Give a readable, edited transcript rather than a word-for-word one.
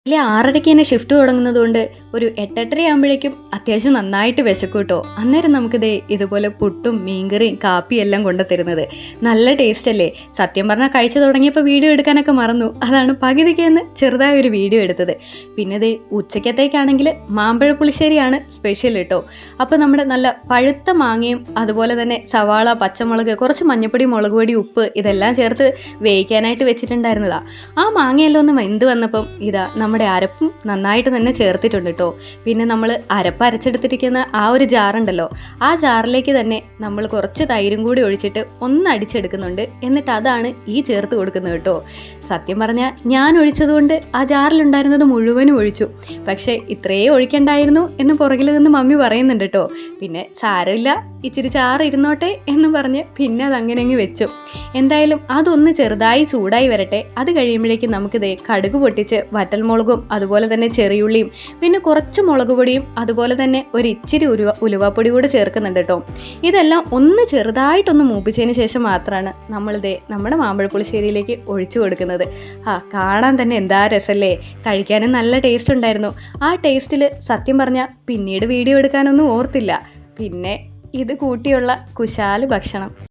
ഇല്ല 6:30ക്ക് തന്നെ ഷിഫ്റ്റ് തുടങ്ങുന്നത് കൊണ്ട് ഒരു 8:30 ആകുമ്പോഴേക്കും അത്യാവശ്യം നന്നായിട്ട് വിശക്കും കേട്ടോ. അന്നേരം നമുക്കിത് ഇതുപോലെ പുട്ടും മീൻകറിയും കാപ്പിയും എല്ലാം കൊണ്ടു തരുന്നത് നല്ല ടേസ്റ്റ് അല്ലേ. സത്യം പറഞ്ഞാൽ കഴിച്ചു തുടങ്ങിയപ്പോൾ വീഡിയോ എടുക്കാനൊക്കെ മറന്നു. അതാണ് പകുതിക്കെന്ന് ചെറുതായ ഒരു വീഡിയോ എടുത്തത്. പിന്നെ ഇത് ഉച്ചക്കത്തേക്കാണെങ്കിൽ മാമ്പഴ പുളിശ്ശേരിയാണ് സ്പെഷ്യൽ കേട്ടോ. അപ്പോൾ നമ്മുടെ നല്ല പഴുത്ത മാങ്ങയും അതുപോലെ തന്നെ സവാള, പച്ചമുളക്, കുറച്ച് മഞ്ഞപ്പൊടി, മുളക് പൊടി, ഉപ്പ് ഇതെല്ലാം ചേർത്ത് വേവിക്കാനായിട്ട് വെച്ചിട്ടുണ്ടായിരുന്നതാണ്. ആ മാങ്ങയെല്ലാം ഒന്ന് വെന്ത് വന്നപ്പം ഇതാ നമ്മുടെ അരപ്പും നന്നായിട്ട് തന്നെ ചേർത്തിട്ടുണ്ട് കേട്ടോ. പിന്നെ നമ്മൾ അരപ്പ് അരച്ചെടുത്തിരിക്കുന്ന ആ ഒരു ജാറുണ്ടല്ലോ, ആ ജാറിലേക്ക് തന്നെ നമ്മൾ കുറച്ച് തൈരും കൂടി ഒഴിച്ചിട്ട് ഒന്ന് അടിച്ചെടുക്കുന്നുണ്ട്. എന്നിട്ട് അതാണ് ഈ ചേർത്ത് കൊടുക്കുന്നത് കേട്ടോ. സത്യം പറഞ്ഞാൽ ഞാൻ ഒഴിച്ചതുകൊണ്ട് ആ ജാറിലുണ്ടായിരുന്നത് മുഴുവനും ഒഴിച്ചു. പക്ഷേ ഇത്രയേ ഒഴിക്കണ്ടായിരുന്നു എന്ന് പുറകിൽ നിന്ന് മമ്മി പറയുന്നുണ്ട് കേട്ടോ. പിന്നെ സാരമില്ല, ഇച്ചിരി ചാറ് ഇരുന്നോട്ടെ എന്ന് പറഞ്ഞ് പിന്നെ അതങ്ങനെ അങ്ങ് വെച്ചു. എന്തായാലും അതൊന്ന് ചെറുതായി ചൂടായി വരട്ടെ. അത് കഴിയുമ്പോഴേക്കും നമുക്കിത് കടുക് പൊട്ടിച്ച് വറ്റൽമുളകും അതുപോലെ തന്നെ ചെറിയുള്ളിയും പിന്നെ കുറച്ച് മുളക് പൊടിയും അതുപോലെ തന്നെ ഒരു ഇച്ചിരി ഉലുവാപ്പൊടി കൂടെ ചേർക്കുന്നുണ്ട് കേട്ടോ. ഇതെല്ലാം ഒന്ന് ചെറുതായിട്ടൊന്ന് മൂപ്പിച്ചതിന് ശേഷം മാത്രമാണ് നമ്മളിത് നമ്മുടെ മാമ്പഴപ്പുളിശ്ശേരിയിലേക്ക് ഒഴിച്ചു കൊടുക്കുന്നത്. കാണാൻ തന്നെ എന്താ രസമല്ലേ, കഴിക്കാനും നല്ല ടേസ്റ്റ് ഉണ്ടായിരുന്നു. ആ ടേസ്റ്റിൽ സത്യം പറഞ്ഞാൽ പിന്നീട് വീഡിയോ എടുക്കാനൊന്നും ഓർത്തില്ല. പിന്നെ ഇത് കൂട്ടിയുള്ള കുശാല് ഭക്ഷണം.